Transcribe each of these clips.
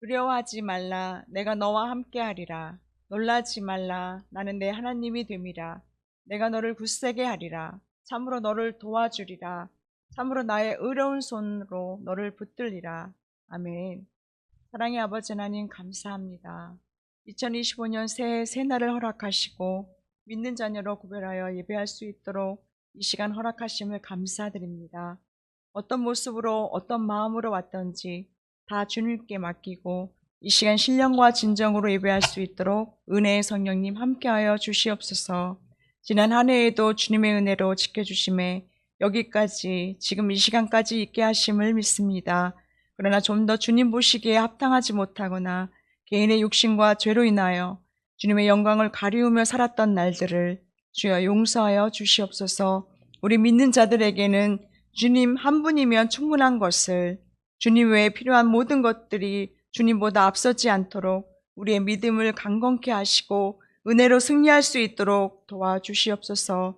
두려워하지 말라. 내가 너와 함께하리라. 놀라지 말라. 나는 내 하나님이 됨이라. 내가 너를 굳세게 하리라. 참으로 너를 도와주리라. 참으로 나의 의로운 손으로 너를 붙들리라. 아멘. 사랑의 아버지 하나님 감사합니다. 2025년 새해 새날을 허락하시고 믿는 자녀로 구별하여 예배할 수 있도록 이 시간 허락하심을 감사드립니다. 어떤 모습으로 어떤 마음으로 왔던지 다 주님께 맡기고 이 시간 신령과 진정으로 예배할 수 있도록 은혜의 성령님 함께하여 주시옵소서. 지난 한 해에도 주님의 은혜로 지켜주심에 여기까지 지금 이 시간까지 있게 하심을 믿습니다. 그러나 좀 더 주님 보시기에 합당하지 못하거나 개인의 욕심과 죄로 인하여 주님의 영광을 가리우며 살았던 날들을 주여 용서하여 주시옵소서. 우리 믿는 자들에게는 주님 한 분이면 충분한 것을, 주님 외에 필요한 모든 것들이 주님보다 앞서지 않도록 우리의 믿음을 강건케 하시고 은혜로 승리할 수 있도록 도와주시옵소서.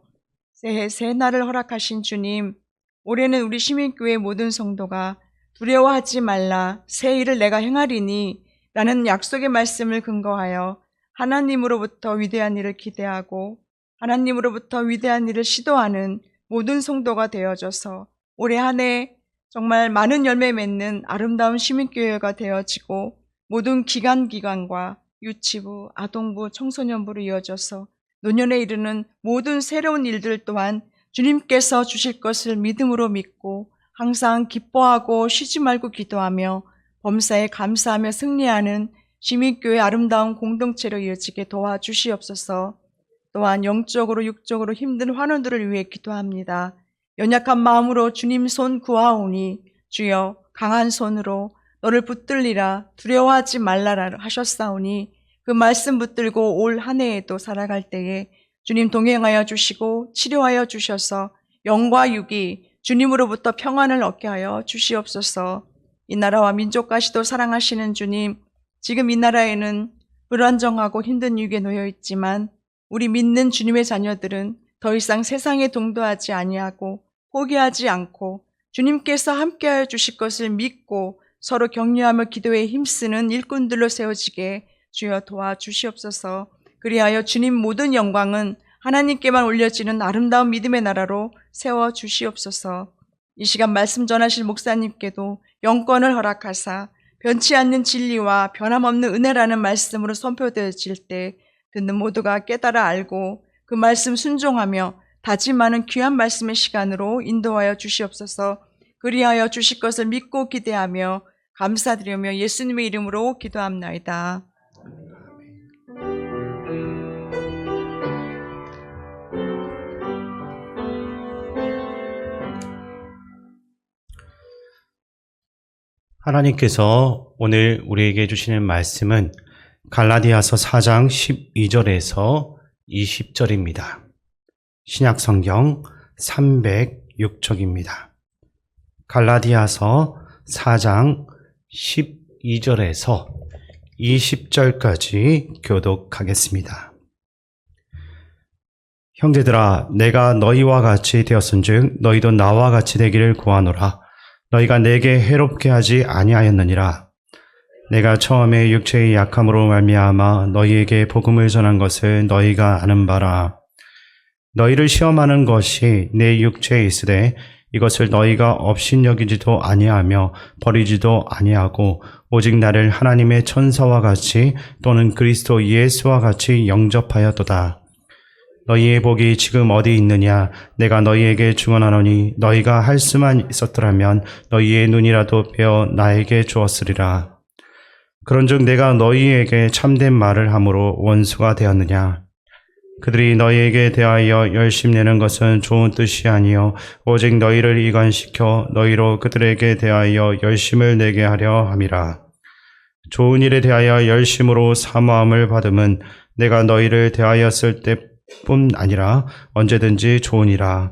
새해 새 날을 허락하신 주님, 올해는 우리 시민교회 모든 성도가 두려워하지 말라, 새 일을 내가 행하리니 라는 약속의 말씀을 근거하여 하나님으로부터 위대한 일을 기대하고 하나님으로부터 위대한 일을 시도하는 모든 성도가 되어져서 올해 한 해 정말 많은 열매 맺는 아름다운 시민교회가 되어지고 모든 기관과 유치부, 아동부, 청소년부로 이어져서 노년에 이르는 모든 새로운 일들 또한 주님께서 주실 것을 믿음으로 믿고 항상 기뻐하고 쉬지 말고 기도하며 범사에 감사하며 승리하는 시민교회 아름다운 공동체로 이어지게 도와주시옵소서. 또한 영적으로 육적으로 힘든 환우들을 위해 기도합니다. 연약한 마음으로 주님 손 구하오니 주여 강한 손으로 너를 붙들리라, 두려워하지 말라라 하셨사오니 그 말씀 붙들고 올 한 해에도 살아갈 때에 주님 동행하여 주시고 치료하여 주셔서 영과 육이 주님으로부터 평안을 얻게 하여 주시옵소서. 이 나라와 민족까지도 사랑하시는 주님, 지금 이 나라에는 불안정하고 힘든 위기에 놓여 있지만 우리 믿는 주님의 자녀들은 더 이상 세상에 동도하지 아니하고 포기하지 않고 주님께서 함께하여 주실 것을 믿고 서로 격려하며 기도에 힘쓰는 일꾼들로 세워지게 주여 도와주시옵소서. 그리하여 주님 모든 영광은 하나님께만 올려지는 아름다운 믿음의 나라로 세워주시옵소서. 이 시간 말씀 전하실 목사님께도 영권을 허락하사 변치 않는 진리와 변함없는 은혜라는 말씀으로 선포되어질 때 듣는 모두가 깨달아 알고 그 말씀 순종하며 다짐하는 귀한 말씀의 시간으로 인도하여 주시옵소서. 그리하여 주실 것을 믿고 기대하며 감사드리며 예수님의 이름으로 기도합나이다. 하나님께서 오늘 우리에게 주시는 말씀은 갈라디아서 4장 12절에서 20절입니다. 신약성경 306쪽입니다. 갈라디아서 4장 12절에서 20절까지 교독하겠습니다. 형제들아, 내가 너희와 같이 되었은즉 너희도 나와 같이 되기를 구하노라. 너희가 내게 해롭게 하지 아니하였느니라. 내가 처음에 육체의 약함으로 말미암아 너희에게 복음을 전한 것을 너희가 아는 바라. 너희를 시험하는 것이 내 육체에 있으되 이것을 너희가 업신여기지도 아니하며 버리지도 아니하고 오직 나를 하나님의 천사와 같이 또는 그리스도 예수와 같이 영접하였도다. 너희의 복이 지금 어디 있느냐? 내가 너희에게 증언하노니 너희가 할 수만 있었더라면 너희의 눈이라도 베어 나에게 주었으리라. 그런즉 내가 너희에게 참된 말을 함으로 원수가 되었느냐? 그들이 너희에게 대하여 열심내는 것은 좋은 뜻이 아니요 오직 너희를 이간시켜 너희로 그들에게 대하여 열심을 내게 하려 함이라. 좋은 일에 대하여 열심으로 사모함을 받음은 내가 너희를 대하였을 때뿐 아니라 언제든지 좋으니라.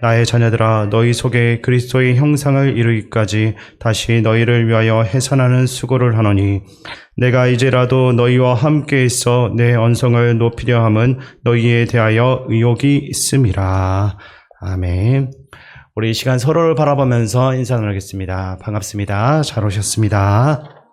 나의 자녀들아, 너희 속에 그리스도의 형상을 이루기까지 다시 너희를 위하여 해산하는 수고를 하노니 내가 이제라도 너희와 함께 있어 내 언성을 높이려 함은 너희에 대하여 의욕이 있음이라. 아멘. 우리 이 시간 서로를 바라보면서 인사 나누겠습니다. 반갑습니다. 잘 오셨습니다.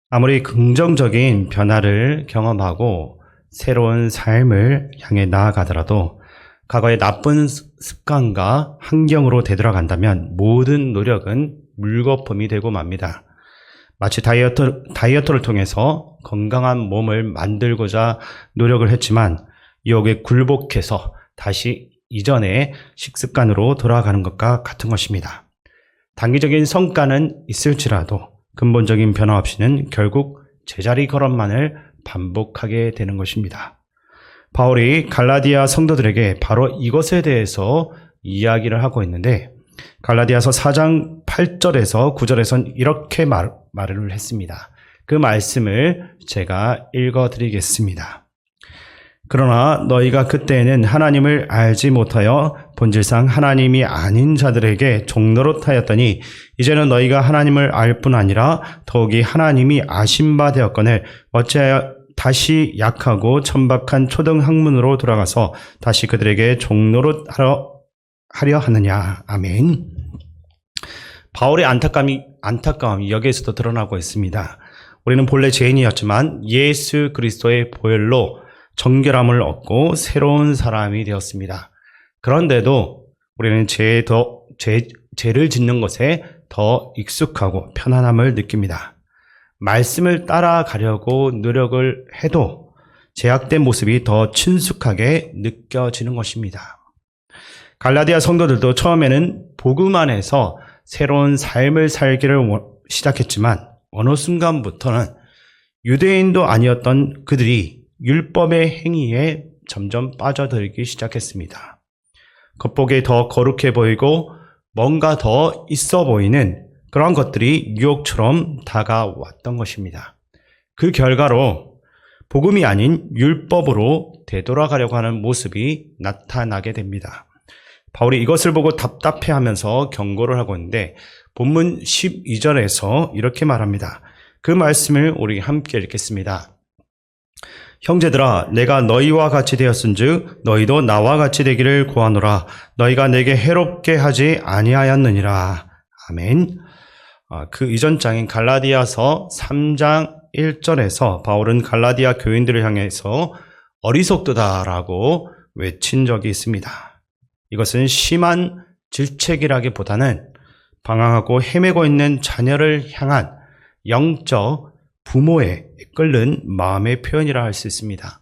아무리 긍정적인 변화를 경험하고 새로운 삶을 향해 나아가더라도 과거의 나쁜 습관과 환경으로 되돌아간다면 모든 노력은 물거품이 되고 맙니다. 마치 다이어트를 통해서 건강한 몸을 만들고자 노력을 했지만 유혹에 굴복해서 다시 이전의 식습관으로 돌아가는 것과 같은 것입니다. 단기적인 성과는 있을지라도 근본적인 변화 없이는 결국 제자리 걸음만을 반복하게 되는 것입니다. 바울이 갈라디아 성도들에게 바로 이것에 대해서 이야기를 하고 있는데 갈라디아서 4장 8절에서 9절에선 이렇게 말을 했습니다. 그 말씀을 제가 읽어드리겠습니다. 그러나 너희가 그때에는 하나님을 알지 못하여 본질상 하나님이 아닌 자들에게 종노릇하였더니 이제는 너희가 하나님을 알 뿐 아니라 더욱이 하나님이 아신 바 되었거늘 어찌하여 다시 약하고 천박한 초등학문으로 돌아가서 다시 그들에게 종노릇하려 하느냐. 아멘. 바울의 안타까움이 여기에서도 드러나고 있습니다. 우리는 본래 죄인이었지만 예수 그리스도의 보혈로 정결함을 얻고 새로운 사람이 되었습니다. 그런데도 우리는 죄를 짓는 것에 더 익숙하고 편안함을 느낍니다. 말씀을 따라가려고 노력을 해도 제약된 모습이 더 친숙하게 느껴지는 것입니다. 갈라디아 성도들도 처음에는 복음 안에서 새로운 삶을 살기를 시작했지만 어느 순간부터는 유대인도 아니었던 그들이 율법의 행위에 점점 빠져들기 시작했습니다. 겉보기에 더 거룩해 보이고 뭔가 더 있어 보이는 그런 것들이 유혹처럼 다가왔던 것입니다. 그 결과로 복음이 아닌 율법으로 되돌아가려고 하는 모습이 나타나게 됩니다. 바울이 이것을 보고 답답해하면서 경고를 하고 있는데 본문 12절에서 이렇게 말합니다. 그 말씀을 우리 함께 읽겠습니다. 형제들아 내가 너희와 같이 되었은즉 너희도 나와 같이 되기를 구하노라. 너희가 내게 해롭게 하지 아니하였느니라. 아멘. 그 이전 장인 갈라디아서 3장 1절에서 바울은 갈라디아 교인들을 향해서 어리석도다라고 외친 적이 있습니다. 이것은 심한 질책이라기보다는 방황하고 헤매고 있는 자녀를 향한 영적 부모의 끓는 마음의 표현이라 할 수 있습니다.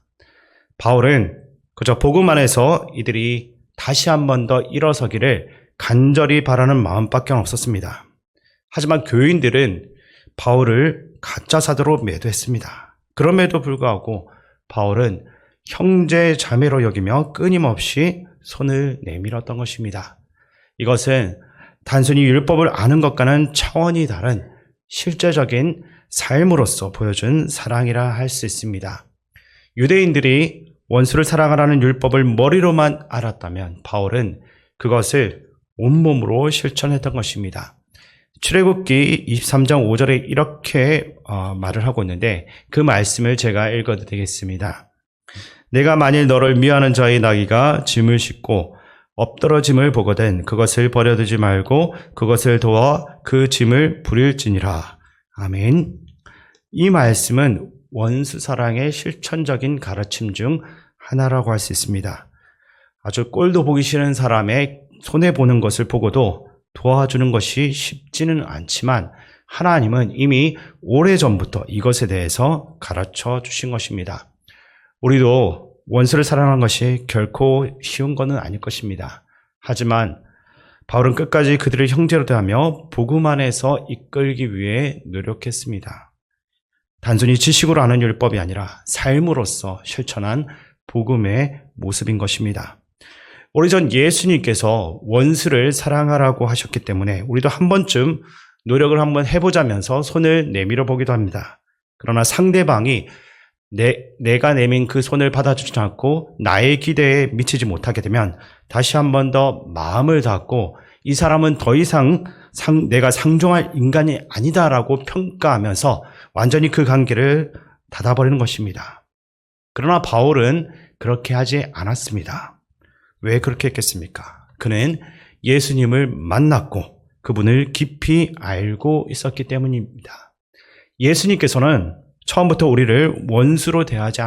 바울은 그저 복음 안에서 이들이 다시 한 번 더 일어서기를 간절히 바라는 마음밖에 없었습니다. 하지만 교인들은 바울을 가짜 사도로 매도했습니다. 그럼에도 불구하고 바울은 형제 자매로 여기며 끊임없이 손을 내밀었던 것입니다. 이것은 단순히 율법을 아는 것과는 차원이 다른 실제적인 삶으로서 보여준 사랑이라 할 수 있습니다. 유대인들이 원수를 사랑하라는 율법을 머리로만 알았다면 바울은 그것을 온몸으로 실천했던 것입니다. 출애굽기 23장 5절에 이렇게 말을 하고 있는데 그 말씀을 제가 읽어도 되겠습니다. 내가 만일 너를 미워하는 자의 나귀가 짐을 싣고 엎드러짐을 보거든 그것을 버려두지 말고 그것을 도와 그 짐을 부릴지니라. 아멘. 이 말씀은 원수 사랑의 실천적인 가르침 중 하나라고 할 수 있습니다. 아주 꼴도 보기 싫은 사람의 손해보는 것을 보고도 도와주는 것이 쉽지는 않지만 하나님은 이미 오래전부터 이것에 대해서 가르쳐 주신 것입니다. 우리도 원수를 사랑하는 것이 결코 쉬운 것은 아닐 것입니다. 하지만 바울은 끝까지 그들을 형제로 대하며 복음 안에서 이끌기 위해 노력했습니다. 단순히 지식으로 아는 율법이 아니라 삶으로서 실천한 복음의 모습인 것입니다. 오래전 예수님께서 원수를 사랑하라고 하셨기 때문에 우리도 한 번쯤 노력을 한번 해보자면서 손을 내밀어 보기도 합니다. 그러나 상대방이 내가 내민 그 손을 받아주지 않고 나의 기대에 미치지 못하게 되면 다시 한 번 더 마음을 닫고 이 사람은 더 이상 내가 상종할 인간이 아니다라고 평가하면서 완전히 그 관계를 닫아버리는 것입니다. 그러나 바울은 그렇게 하지 않았습니다. 왜 그렇게 했겠습니까? 그는 예수님을 만났고 그분을 깊이 알고 있었기 때문입니다. 예수님께서는 처음부터 우리를 원수로 대하지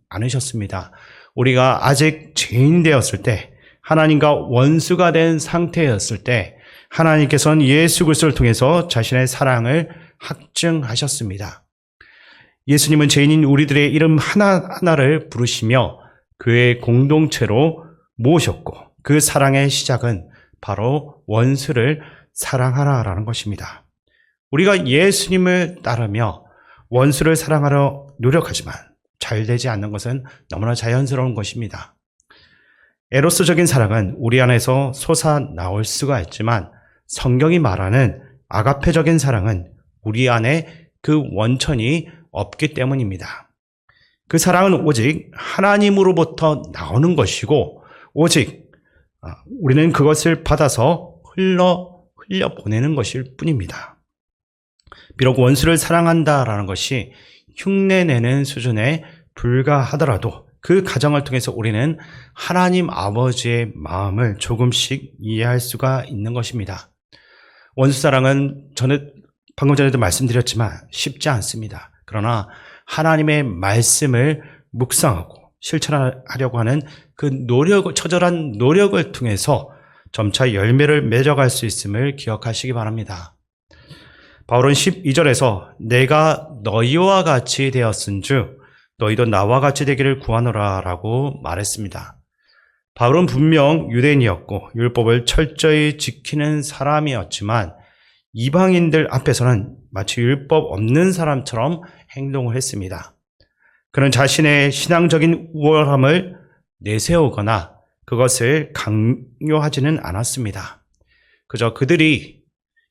않으셨습니다. 우리가 아직 죄인 되었을 때, 하나님과 원수가 된 상태였을 때 하나님께서는 예수 그리스도를 통해서 자신의 사랑을 확증하셨습니다. 예수님은 죄인인 우리들의 이름 하나하나를 부르시며 교회의 공동체로 모으셨고, 그 사랑의 시작은 바로 원수를 사랑하라라는 것입니다. 우리가 예수님을 따르며 원수를 사랑하려 노력하지만 잘 되지 않는 것은 너무나 자연스러운 것입니다. 에로스적인 사랑은 우리 안에서 솟아나올 수가 있지만, 성경이 말하는 아가페적인 사랑은 우리 안에 그 원천이 없기 때문입니다. 그 사랑은 오직 하나님으로부터 나오는 것이고, 오직 우리는 그것을 받아서 흘려 보내는 것일 뿐입니다. 비록 원수를 사랑한다라는 것이 흉내내는 수준에 불과하더라도 그 과정을 통해서 우리는 하나님 아버지의 마음을 조금씩 이해할 수가 있는 것입니다. 원수 사랑은 방금 전에도 말씀드렸지만 쉽지 않습니다. 그러나 하나님의 말씀을 묵상하고 실천하려고 하는 그 처절한 노력을 통해서 점차 열매를 맺어갈 수 있음을 기억하시기 바랍니다. 바울은 12절에서 내가 너희와 같이 되었은즉 너희도 나와 같이 되기를 구하노라 라고 말했습니다. 바울은 분명 유대인이었고 율법을 철저히 지키는 사람이었지만 이방인들 앞에서는 마치 율법 없는 사람처럼 행동을 했습니다. 그는 자신의 신앙적인 우월함을 내세우거나 그것을 강요하지는 않았습니다. 그저 그들이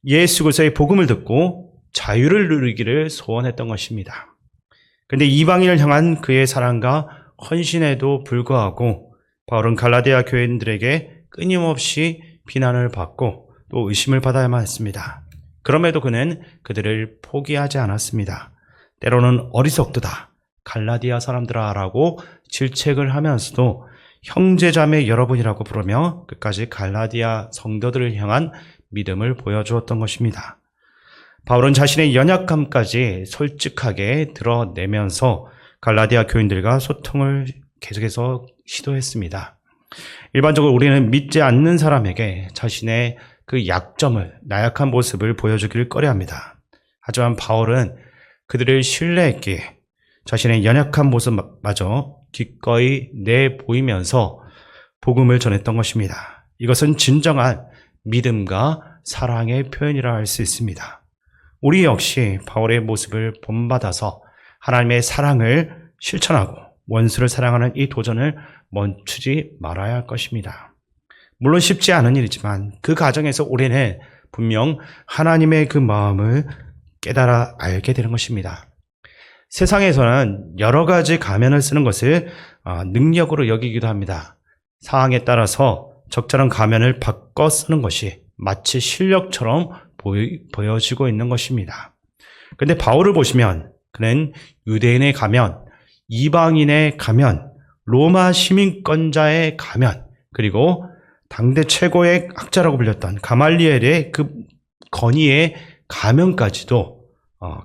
예수 그리스도의 복음을 듣고 자유를 누리기를 소원했던 것입니다. 그런데 이방인을 향한 그의 사랑과 헌신에도 불구하고 바울은 갈라디아 교인들에게 끊임없이 비난을 받고 또 의심을 받아야만 했습니다. 그럼에도 그는 그들을 포기하지 않았습니다. 때로는 어리석도다, 갈라디아 사람들아 라고 질책을 하면서도 형제자매 여러분이라고 부르며 끝까지 갈라디아 성도들을 향한 믿음을 보여주었던 것입니다. 바울은 자신의 연약함까지 솔직하게 드러내면서 갈라디아 교인들과 소통을 계속해서 시도했습니다. 일반적으로 우리는 믿지 않는 사람에게 자신의 그 약점을, 나약한 모습을 보여주기를 꺼려합니다. 하지만 바울은 그들을 신뢰했기에 자신의 연약한 모습마저 기꺼이 내보이면서 복음을 전했던 것입니다. 이것은 진정한 믿음과 사랑의 표현이라 할 수 있습니다. 우리 역시 바울의 모습을 본받아서 하나님의 사랑을 실천하고 원수를 사랑하는 이 도전을 멈추지 말아야 할 것입니다. 물론 쉽지 않은 일이지만 그 과정에서 우리는 분명 하나님의 그 마음을 깨달아 알게 되는 것입니다. 세상에서는 여러 가지 가면을 쓰는 것을 능력으로 여기기도 합니다. 상황에 따라서 적절한 가면을 바꿔 쓰는 것이 마치 실력처럼 보여지고 있는 것입니다. 그런데 바울을 보시면 그는 유대인의 가면, 이방인의 가면, 로마 시민권자의 가면, 그리고 당대 최고의 학자라고 불렸던 가말리엘의 그 건의의 가면까지도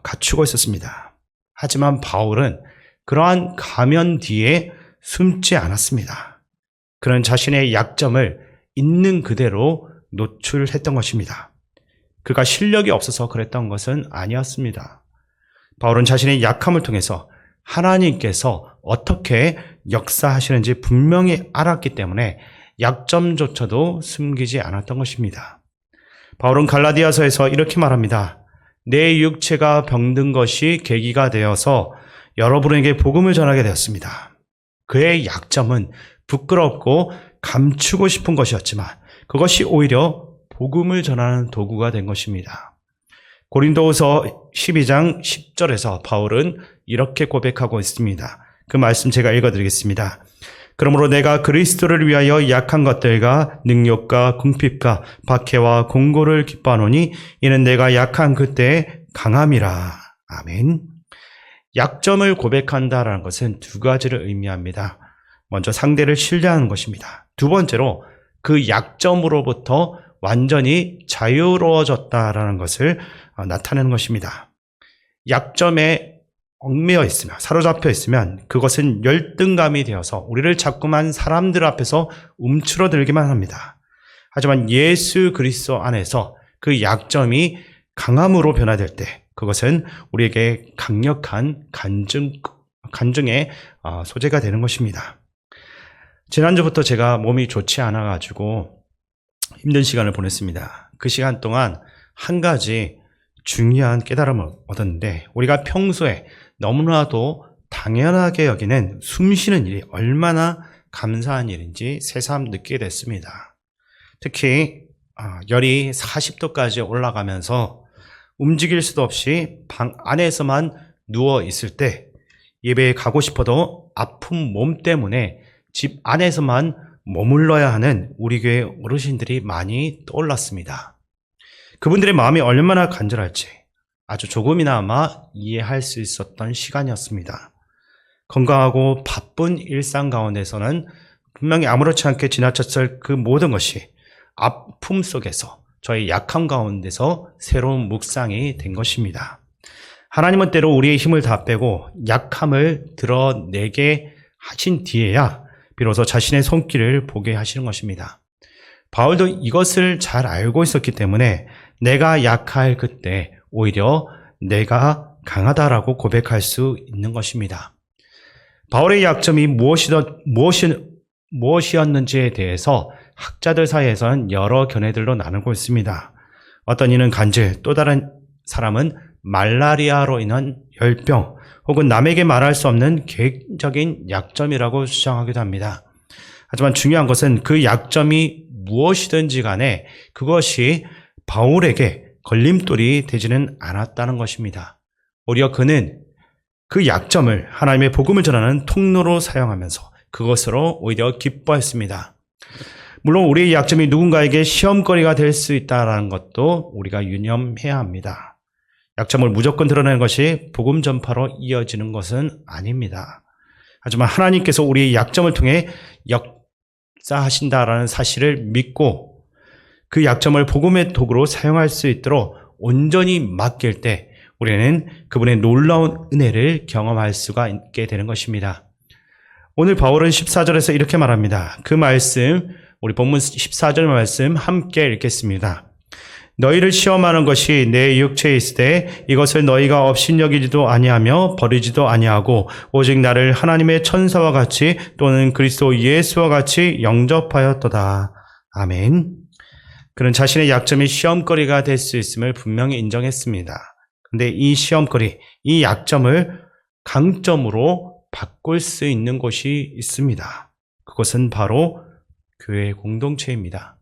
갖추고 있었습니다. 하지만 바울은 그러한 가면 뒤에 숨지 않았습니다. 그는 자신의 약점을 있는 그대로 노출했던 것입니다. 그가 실력이 없어서 그랬던 것은 아니었습니다. 바울은 자신의 약함을 통해서 하나님께서 어떻게 역사하시는지 분명히 알았기 때문에 약점조차도 숨기지 않았던 것입니다. 바울은 갈라디아서에서 이렇게 말합니다. 내 육체가 병든 것이 계기가 되어서 여러분에게 복음을 전하게 되었습니다. 그의 약점은 부끄럽고 감추고 싶은 것이었지만 그것이 오히려 복음을 전하는 도구가 된 것입니다. 고린도후서 12장 10절에서 바울은 이렇게 고백하고 있습니다. 그 말씀 제가 읽어드리겠습니다. 그러므로 내가 그리스도를 위하여 약한 것들과 능욕과 궁핍과 박해와 공고를 기뻐하노니 이는 내가 약한 그때의 강함이라. 아멘. 약점을 고백한다라는 것은 두 가지를 의미합니다. 먼저 상대를 신뢰하는 것입니다. 두 번째로 그 약점으로부터 완전히 자유로워졌다라는 것을 나타내는 것입니다. 약점에 얽매여 있으면, 사로잡혀 있으면 그것은 열등감이 되어서 우리를 자꾸만 사람들 앞에서 움츠러들기만 합니다. 하지만 예수 그리스도 안에서 그 약점이 강함으로 변화될 때 그것은 우리에게 강력한 간증의 소재가 되는 것입니다. 지난주부터 제가 몸이 좋지 않아가지고 힘든 시간을 보냈습니다. 그 시간 동안 한 가지 중요한 깨달음을 얻었는데, 우리가 평소에 너무나도 당연하게 여기는 숨 쉬는 일이 얼마나 감사한 일인지 새삼 느끼게 됐습니다. 특히 열이 40도까지 올라가면서 움직일 수도 없이 방 안에서만 누워 있을 때 예배에 가고 싶어도 아픈 몸 때문에 집 안에서만 머물러야 하는 우리 교회 어르신들이 많이 떠올랐습니다. 그분들의 마음이 얼마나 간절할지 아주 조금이나마 이해할 수 있었던 시간이었습니다. 건강하고 바쁜 일상 가운데서는 분명히 아무렇지 않게 지나쳤을 그 모든 것이 아픔 속에서, 저의 약함 가운데서 새로운 묵상이 된 것입니다. 하나님은 때로 우리의 힘을 다 빼고 약함을 드러내게 하신 뒤에야 비로소 자신의 손길을 보게 하시는 것입니다. 바울도 이것을 잘 알고 있었기 때문에 내가 약할 그때 오히려 내가 강하다라고 고백할 수 있는 것입니다. 바울의 약점이 무엇이었는지에 대해서 학자들 사이에서는 여러 견해들로 나누고 있습니다. 어떤 이는 간질, 또 다른 사람은 말라리아로 인한 열병, 혹은 남에게 말할 수 없는 개인적인 약점이라고 주장하기도 합니다. 하지만 중요한 것은 그 약점이 무엇이든지 간에 그것이 바울에게 걸림돌이 되지는 않았다는 것입니다. 오히려 그는 그 약점을 하나님의 복음을 전하는 통로로 사용하면서 그것으로 오히려 기뻐했습니다. 물론 우리의 약점이 누군가에게 시험거리가 될 수 있다는 것도 우리가 유념해야 합니다. 약점을 무조건 드러내는 것이 복음 전파로 이어지는 것은 아닙니다. 하지만 하나님께서 우리의 약점을 통해 역사하신다라는 사실을 믿고 그 약점을 복음의 도구로 사용할 수 있도록 온전히 맡길 때 우리는 그분의 놀라운 은혜를 경험할 수가 있게 되는 것입니다. 오늘 바울은 14절에서 이렇게 말합니다. 그 말씀, 우리 본문 14절 말씀 함께 읽겠습니다. 너희를 시험하는 것이 내 육체에 있으되 이것을 너희가 업신여기지도 아니하며 버리지도 아니하고 오직 나를 하나님의 천사와 같이 또는 그리스도 예수와 같이 영접하였도다. 아멘. 그는 자신의 약점이 시험거리가 될 수 있음을 분명히 인정했습니다. 근데 이 시험거리, 이 약점을 강점으로 바꿀 수 있는 곳이 있습니다. 그것은 바로 교회 공동체입니다.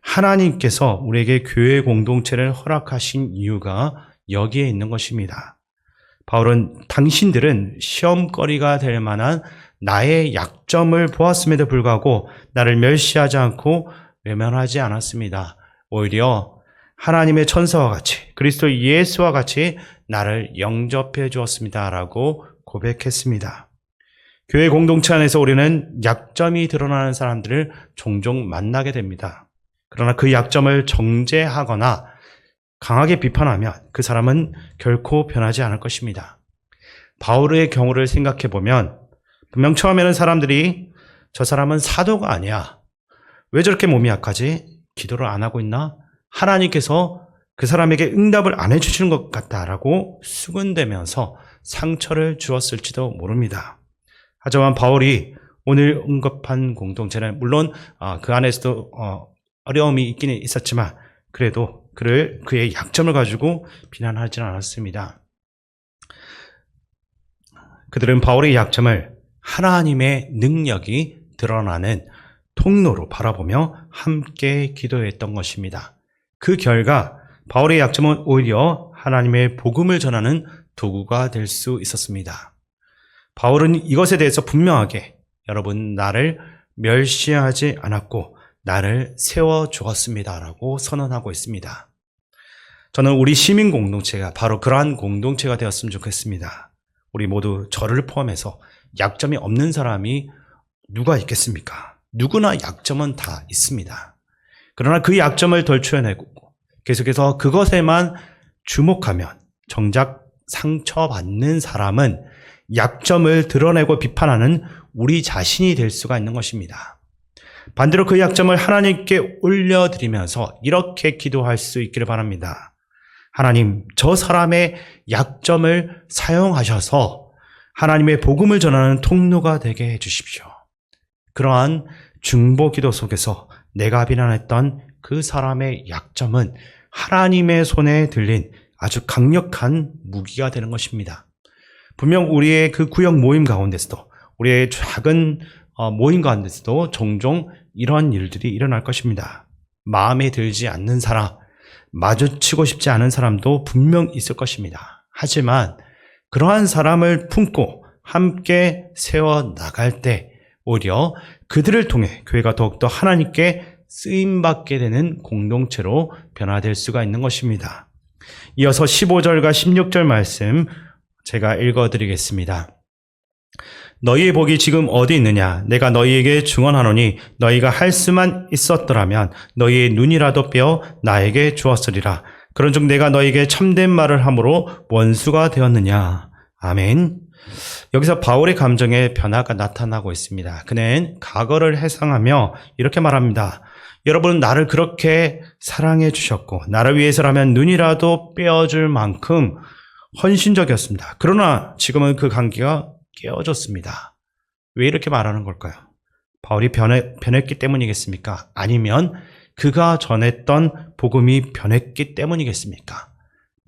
하나님께서 우리에게 교회 공동체를 허락하신 이유가 여기에 있는 것입니다. 바울은 당신들은 시험거리가 될 만한 나의 약점을 보았음에도 불구하고 나를 멸시하지 않고 외면하지 않았습니다. 오히려 하나님의 천사와 같이 그리스도 예수와 같이 나를 영접해 주었습니다라고 고백했습니다. 교회 공동체 안에서 우리는 약점이 드러나는 사람들을 종종 만나게 됩니다. 그러나 그 약점을 정죄하거나 강하게 비판하면 그 사람은 결코 변하지 않을 것입니다. 바울의 경우를 생각해 보면 분명 처음에는 사람들이 저 사람은 사도가 아니야. 왜 저렇게 몸이 약하지? 기도를 안 하고 있나? 하나님께서 그 사람에게 응답을 안 해주시는 것 같다라고 수군대면서 상처를 주었을지도 모릅니다. 하지만 바울이 오늘 언급한 공동체는 물론 그 안에서도 어려움이 있기는 있었지만 그래도 그의 약점을 가지고 비난하지는 않았습니다. 그들은 바울의 약점을 하나님의 능력이 드러나는 통로로 바라보며 함께 기도했던 것입니다. 그 결과 바울의 약점은 오히려 하나님의 복음을 전하는 도구가 될 수 있었습니다. 바울은 이것에 대해서 분명하게 여러분 나를 멸시하지 않았고 나를 세워주었습니다라고 선언하고 있습니다. 저는 우리 시민 공동체가 바로 그러한 공동체가 되었으면 좋겠습니다. 우리 모두 저를 포함해서 약점이 없는 사람이 누가 있겠습니까? 누구나 약점은 다 있습니다. 그러나 그 약점을 덜 추려내고 계속해서 그것에만 주목하면 정작 상처받는 사람은 약점을 드러내고 비판하는 우리 자신이 될 수가 있는 것입니다. 반대로 그 약점을 하나님께 올려드리면서 이렇게 기도할 수 있기를 바랍니다. 하나님, 저 사람의 약점을 사용하셔서 하나님의 복음을 전하는 통로가 되게 해주십시오. 그러한 중보 기도 속에서 내가 비난했던 그 사람의 약점은 하나님의 손에 들린 아주 강력한 무기가 되는 것입니다. 분명 우리의 그 구역 모임 가운데서도, 우리의 작은 모임 가운데서도 종종 이런 일들이 일어날 것입니다. 마음에 들지 않는 사람, 마주치고 싶지 않은 사람도 분명 있을 것입니다. 하지만 그러한 사람을 품고 함께 세워나갈 때 오히려 그들을 통해 교회가 더욱더 하나님께 쓰임받게 되는 공동체로 변화될 수가 있는 것입니다. 이어서 15절과 16절 말씀 제가 읽어드리겠습니다. 너희의 복이 지금 어디 있느냐? 내가 너희에게 증언하노니 너희가 할 수만 있었더라면 너희의 눈이라도 빼어 나에게 주었으리라. 그런즉 내가 너희에게 참된 말을 함으로 원수가 되었느냐? 아멘. 여기서 바울의 감정에 변화가 나타나고 있습니다. 그는 과거를 회상하며 이렇게 말합니다. 여러분, 나를 그렇게 사랑해 주셨고 나를 위해서라면 눈이라도 빼어줄 만큼 헌신적이었습니다. 그러나 지금은 그 관계가 깨어졌습니다. 왜 이렇게 말하는 걸까요? 바울이 변했기 때문이겠습니까? 아니면 그가 전했던 복음이 변했기 때문이겠습니까?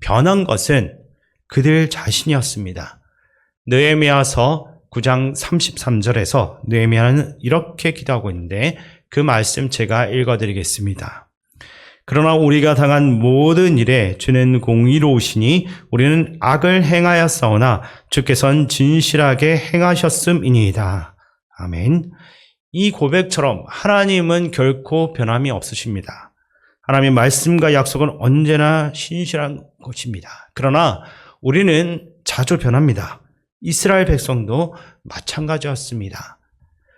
변한 것은 그들 자신이었습니다. 느헤미야서 9장 33절에서 느헤미야는 이렇게 기도하고 있는데 그 말씀 제가 읽어드리겠습니다. 그러나 우리가 당한 모든 일에 주는 공의로우시니 우리는 악을 행하였사오나 주께서는 진실하게 행하셨음이니이다. 아멘. 이 고백처럼 하나님은 결코 변함이 없으십니다. 하나님의 말씀과 약속은 언제나 신실한 것입니다. 그러나 우리는 자주 변합니다. 이스라엘 백성도 마찬가지였습니다.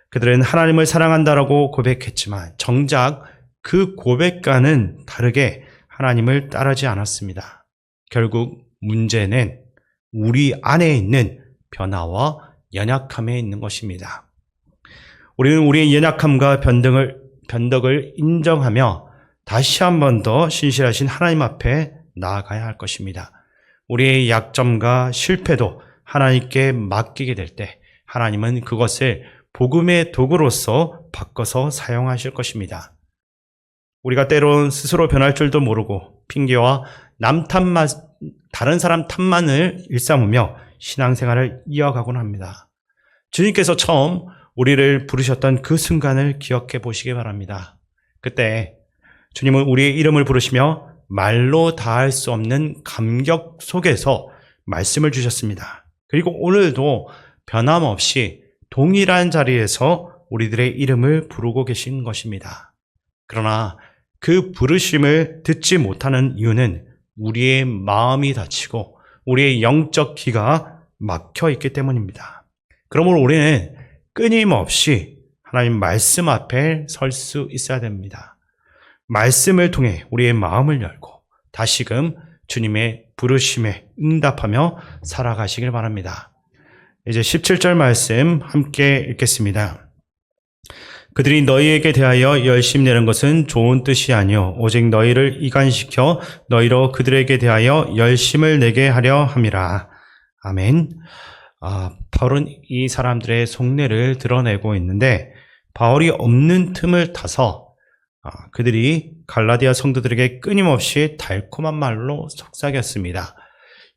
그들은 하나님을 사랑한다라고 고백했지만 정작 그 고백과는 다르게 하나님을 따르지 않았습니다. 결국 문제는 우리 안에 있는 변화와 연약함에 있는 것입니다. 우리는 우리의 연약함과 변덕을 인정하며 다시 한 번 더 신실하신 하나님 앞에 나아가야 할 것입니다. 우리의 약점과 실패도 하나님께 맡기게 될 때 하나님은 그것을 복음의 도구로서 바꿔서 사용하실 것입니다. 우리가 때론 스스로 변할 줄도 모르고 핑계와 다른 사람 탓만을 일삼으며 신앙생활을 이어가곤 합니다. 주님께서 처음 우리를 부르셨던 그 순간을 기억해 보시기 바랍니다. 그때 주님은 우리의 이름을 부르시며 말로 다할 수 없는 감격 속에서 말씀을 주셨습니다. 그리고 오늘도 변함없이 동일한 자리에서 우리들의 이름을 부르고 계신 것입니다. 그러나 그 부르심을 듣지 못하는 이유는 우리의 마음이 닫히고 우리의 영적 귀가 막혀 있기 때문입니다. 그러므로 우리는 끊임없이 하나님 말씀 앞에 설 수 있어야 됩니다. 말씀을 통해 우리의 마음을 열고 다시금 주님의 부르심에 응답하며 살아가시길 바랍니다. 이제 17절 말씀 함께 읽겠습니다. 그들이 너희에게 대하여 열심 내는 것은 좋은 뜻이 아니요 오직 너희를 이간시켜 너희로 그들에게 대하여 열심을 내게 하려 함이라. 아멘. 바울은 이 사람들의 속내를 드러내고 있는데 바울이 없는 틈을 타서 그들이 갈라디아 성도들에게 끊임없이 달콤한 말로 속삭였습니다.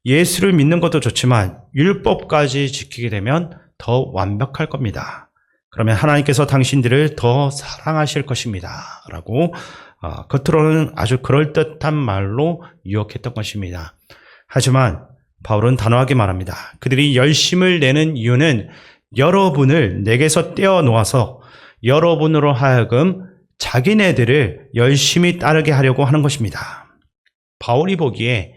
예수를 믿는 것도 좋지만 율법까지 지키게 되면 더 완벽할 겁니다. 그러면 하나님께서 당신들을 더 사랑하실 것입니다. 라고 겉으로는 아주 그럴듯한 말로 유혹했던 것입니다. 하지만 바울은 단호하게 말합니다. 그들이 열심을 내는 이유는 여러분을 내게서 떼어놓아서 여러분으로 하여금 자기네들을 열심히 따르게 하려고 하는 것입니다. 바울이 보기에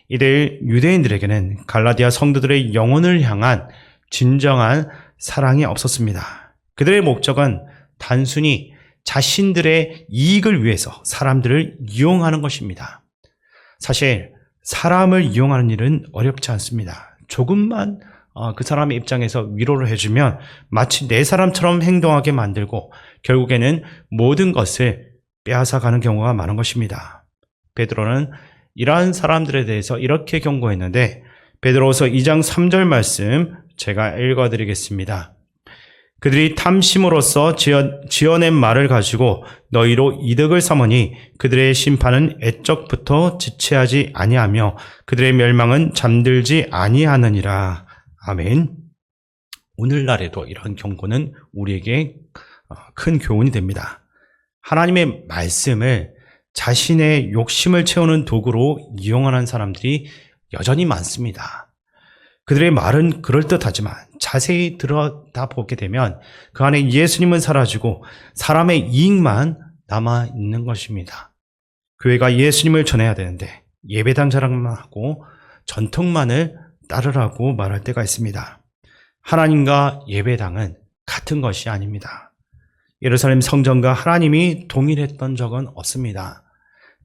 이들 유대인들에게는 갈라디아 성도들의 영혼을 향한 진정한 사랑이 없었습니다. 그들의 목적은 단순히 자신들의 이익을 위해서 사람들을 이용하는 것입니다. 사실 사람을 이용하는 일은 어렵지 않습니다. 조금만 그 사람의 입장에서 위로를 해주면 마치 내 사람처럼 행동하게 만들고 결국에는 모든 것을 빼앗아가는 경우가 많은 것입니다. 베드로는 이러한 사람들에 대해서 이렇게 경고했는데 베드로후서 2장 3절 말씀 제가 읽어드리겠습니다. 그들이 탐심으로써 지어낸 말을 가지고 너희로 이득을 삼으니 그들의 심판은 애적부터 지체하지 아니하며 그들의 멸망은 잠들지 아니하느니라. 아멘. 오늘날에도 이런 경고는 우리에게 큰 교훈이 됩니다. 하나님의 말씀을 자신의 욕심을 채우는 도구로 이용하는 사람들이 여전히 많습니다. 그들의 말은 그럴듯하지만 자세히 들여다보게 되면 그 안에 예수님은 사라지고 사람의 이익만 남아있는 것입니다. 교회가 예수님을 전해야 되는데 예배당 자랑만 하고 전통만을 따르라고 말할 때가 있습니다. 하나님과 예배당은 같은 것이 아닙니다. 예루살렘 성전과 하나님이 동일했던 적은 없습니다.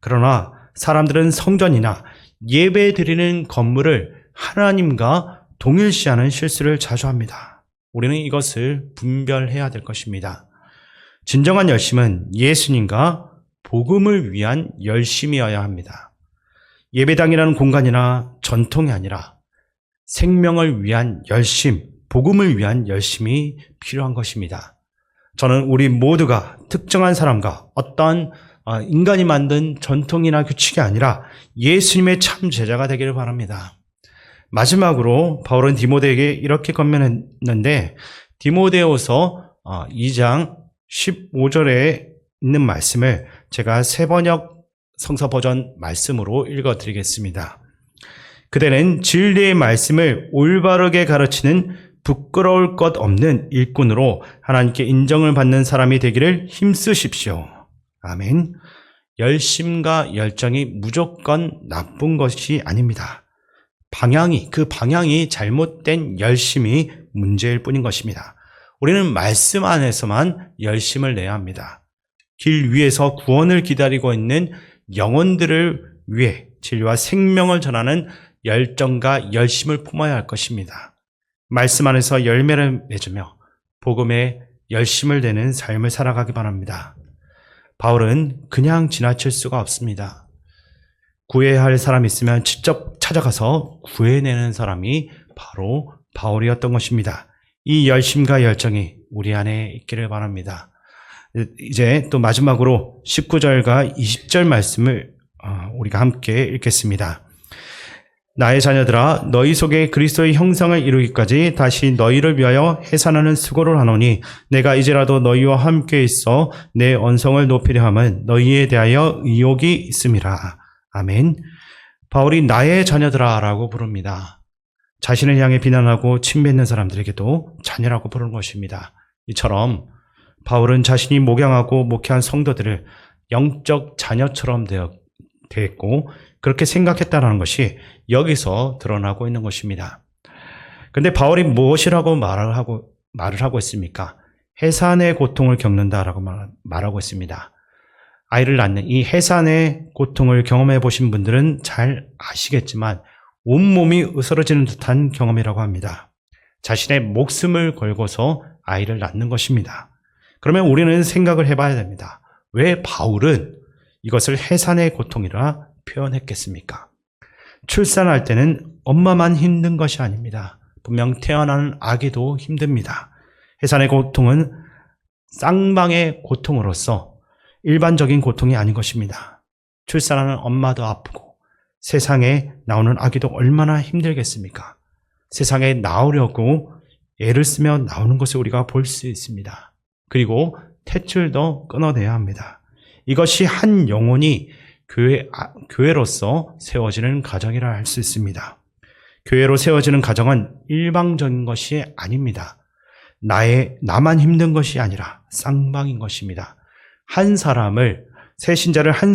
그러나 사람들은 성전이나 예배 드리는 건물을 하나님과 동일시하는 실수를 자주 합니다. 우리는 이것을 분별해야 될 것입니다. 진정한 열심은 예수님과 복음을 위한 열심이어야 합니다. 예배당이라는 공간이나 전통이 아니라 생명을 위한 열심, 복음을 위한 열심이 필요한 것입니다. 저는 우리 모두가 특정한 사람과 어떤 인간이 만든 전통이나 규칙이 아니라 예수님의 참 제자가 되기를 바랍니다. 마지막으로 바울은 디모데에게 이렇게 권면했는데 디모데후서 2장 15절에 있는 말씀을 제가 세번역 성서 버전 말씀으로 읽어드리겠습니다. 그대는 진리의 말씀을 올바르게 가르치는 부끄러울 것 없는 일꾼으로 하나님께 인정을 받는 사람이 되기를 힘쓰십시오. 아멘. 열심과 열정이 무조건 나쁜 것이 아닙니다. 그 방향이 잘못된 열심이 문제일 뿐인 것입니다. 우리는 말씀 안에서만 열심을 내야 합니다. 길 위에서 구원을 기다리고 있는 영혼들을 위해 진리와 생명을 전하는 열정과 열심을 품어야 할 것입니다. 말씀 안에서 열매를 맺으며 복음에 열심을 내는 삶을 살아가기 바랍니다. 바울은 그냥 지나칠 수가 없습니다. 구해야 할 사람이 있으면 직접 찾아가서 구해내는 사람이 바로 바울이었던 것입니다. 이 열심과 열정이 우리 안에 있기를 바랍니다. 이제 또 마지막으로 19절과 20절 말씀을 우리가 함께 읽겠습니다. 나의 자녀들아 너희 속에 그리스도의 형상을 이루기까지 다시 너희를 위하여 해산하는 수고를 하노니 내가 이제라도 너희와 함께 있어 내 언성을 높이려 함은 너희에 대하여 의욕이 있음이라. 아멘. 바울이 나의 자녀들아 라고 부릅니다. 자신을 향해 비난하고 침뱉는 사람들에게도 자녀라고 부르는 것입니다. 이처럼 바울은 자신이 목양하고 목회한 성도들을 영적 자녀처럼 되었고 그렇게 생각했다는 것이 여기서 드러나고 있는 것입니다. 그런데 바울이 무엇이라고 말을 하고 있습니까? 해산의 고통을 겪는다라고 말하고 있습니다. 아이를 낳는 이 해산의 고통을 경험해 보신 분들은 잘 아시겠지만 온몸이 으스러지는 듯한 경험이라고 합니다. 자신의 목숨을 걸고서 아이를 낳는 것입니다. 그러면 우리는 생각을 해봐야 됩니다. 왜 바울은 이것을 해산의 고통이라 표현했겠습니까? 출산할 때는 엄마만 힘든 것이 아닙니다. 분명 태어나는 아기도 힘듭니다. 해산의 고통은 쌍방의 고통으로서 일반적인 고통이 아닌 것입니다. 출산하는 엄마도 아프고 세상에 나오는 아기도 얼마나 힘들겠습니까? 세상에 나오려고 애를 쓰며 나오는 것을 우리가 볼 수 있습니다. 그리고 탯줄도 끊어내야 합니다. 이것이 한 영혼이 교회로서 세워지는 가정이라 할 수 있습니다. 교회로 세워지는 가정은 일방적인 것이 아닙니다. 나만 힘든 것이 아니라 쌍방인 것입니다. 한 사람을, 새 신자를 한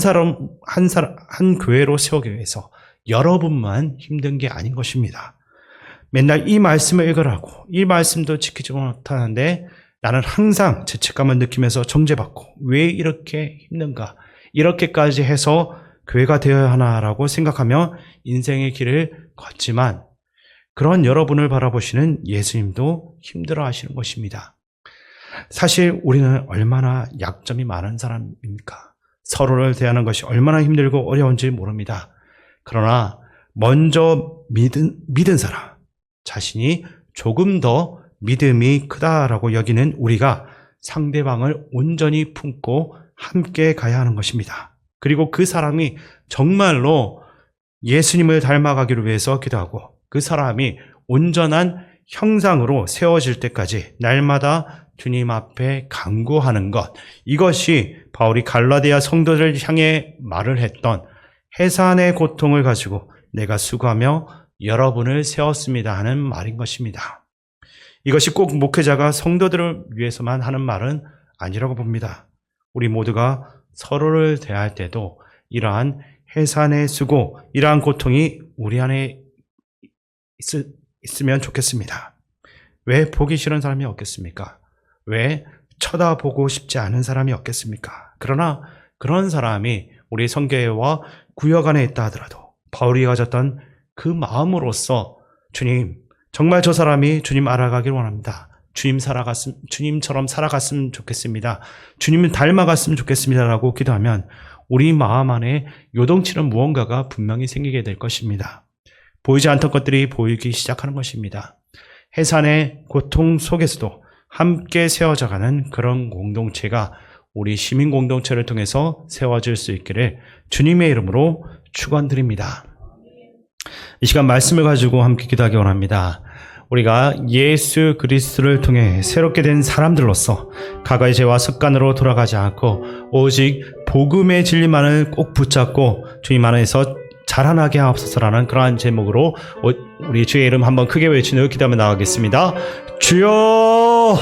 교회로 세우기 위해서 여러분만 힘든 게 아닌 것입니다. 맨날 이 말씀을 읽으라고, 이 말씀도 지키지 못하는데 나는 항상 죄책감을 느끼면서 정죄받고 왜 이렇게 힘든가, 이렇게까지 해서 교회가 되어야 하나라고 생각하며 인생의 길을 걷지만 그런 여러분을 바라보시는 예수님도 힘들어 하시는 것입니다. 사실 우리는 얼마나 약점이 많은 사람입니까? 서로를 대하는 것이 얼마나 힘들고 어려운지 모릅니다. 그러나 먼저 믿은 사람, 자신이 조금 더 믿음이 크다라고 여기는 우리가 상대방을 온전히 품고 함께 가야 하는 것입니다. 그리고 그 사람이 정말로 예수님을 닮아가기를 위해서 기도하고 그 사람이 온전한 형상으로 세워질 때까지 날마다 주님 앞에 간구하는 것, 이것이 바울이 갈라디아 성도들을 향해 말을 했던 해산의 고통을 가지고 내가 수고하며 여러분을 세웠습니다 하는 말인 것입니다. 이것이 꼭 목회자가 성도들을 위해서만 하는 말은 아니라고 봅니다. 우리 모두가 서로를 대할 때도 이러한 해산의 수고, 이러한 고통이 우리 안에 있으면 좋겠습니다. 왜 보기 싫은 사람이 없겠습니까? 왜 쳐다보고 싶지 않은 사람이 없겠습니까? 그러나 그런 사람이 우리 성교회와 구역 안에 있다 하더라도 바울이 가졌던 그 마음으로서 주님, 정말 저 사람이 주님 알아가길 원합니다. 주님처럼 살아갔으면 좋겠습니다. 주님을 닮아갔으면 좋겠습니다라고 기도하면 우리 마음 안에 요동치는 무언가가 분명히 생기게 될 것입니다. 보이지 않던 것들이 보이기 시작하는 것입니다. 해산의 고통 속에서도 함께 세워져가는 그런 공동체가 우리 시민 공동체를 통해서 세워질 수 있기를 주님의 이름으로 축원드립니다. 이 시간 말씀을 가지고 함께 기도하기 원합니다. 우리가 예수 그리스도를 통해 새롭게 된 사람들로서 과거의 죄와 습관으로 돌아가지 않고 오직 복음의 진리만을 꼭 붙잡고 주님 안에서 자라나게 하옵소서라는 그러한 제목으로 우리 주의 이름 한번 크게 외치는 기도하며 나가겠습니다. 주여!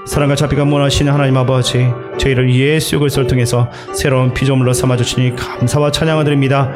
사랑과 자비가 원하시는 하나님 아버지, 저희를 예수 그리스도를 통해서 새로운 피조물로 삼아주시니 감사와 찬양을 드립니다.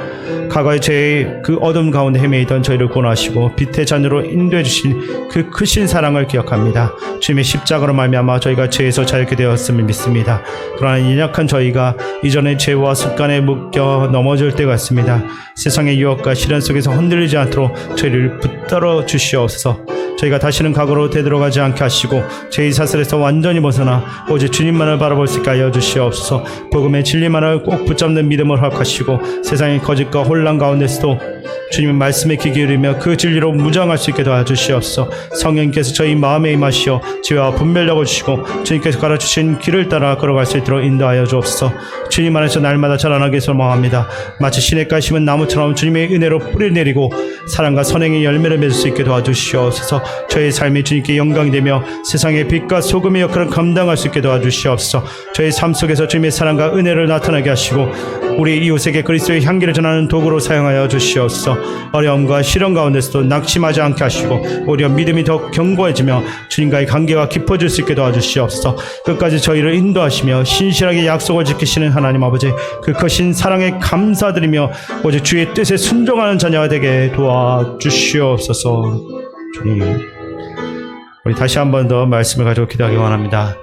과거의 죄의 그 어둠 가운데 헤매이던 저희를 구원하시고 빛의 자녀로 인도해 주신 그 크신 사랑을 기억합니다. 주님의 십자가로 말미암아 저희가 죄에서 자유케 되었음을 믿습니다. 그러나 연약한 저희가 이전의 죄와 습관에 묶여 넘어질 때가 있습니다. 세상의 유혹과 시련 속에서 흔들리지 않도록 저희를 붙들어 주시옵소서. 저희가 다시는 과거로 되돌아가지 않게 하시고 죄의 사슬에서 완전히 벗어나 오직 주님만을 바라볼 수 있게 하여 주시옵소서. 복음의 진리만을 꼭 붙잡는 믿음을 허락하시고 세상의 거짓과 혼란 가운데서도 주님의 말씀에 귀 기울이며 그 진리로 무장할 수 있게 도와주시옵소서. 성령께서 저희 마음에 임하시어 지혜와 분별력을 주시고 주님께서 가르치신 길을 따라 걸어갈 수 있도록 인도하여 주옵소서. 주님 안에서 날마다 자라나게 소망합니다. 마치 시냇가에 심은 나무처럼 주님의 은혜로 뿌리를 내리고 사랑과 선행의 열매를 맺을 수 있게 도와주시옵소서. 저의 삶이 주님께 영광이 되며 세상의 빛과 소금의 역할을 감당할 수 있게 도와주시옵소서. 저의 삶 속에서 주님의 사랑과 은혜를 나타나게 하시고 우리 이웃에게 그리스도의 향기를 전하는 도구로 사용하여 주시옵소서. 어려움과 시련 가운데서도 낙심하지 않게 하시고 오히려 믿음이 더 견고해지며 주님과의 관계가 깊어질 수 있게 도와주시옵소서. 끝까지 저희를 인도하시며 신실하게 약속을 지키시는 하나님 아버지, 그 크신 사랑에 감사드리며 오직 주의 뜻에 순종하는 자녀가 되게 도와주시옵소서. 주님, 우리 다시 한 번 더 말씀을 가지고 기도하기 원합니다.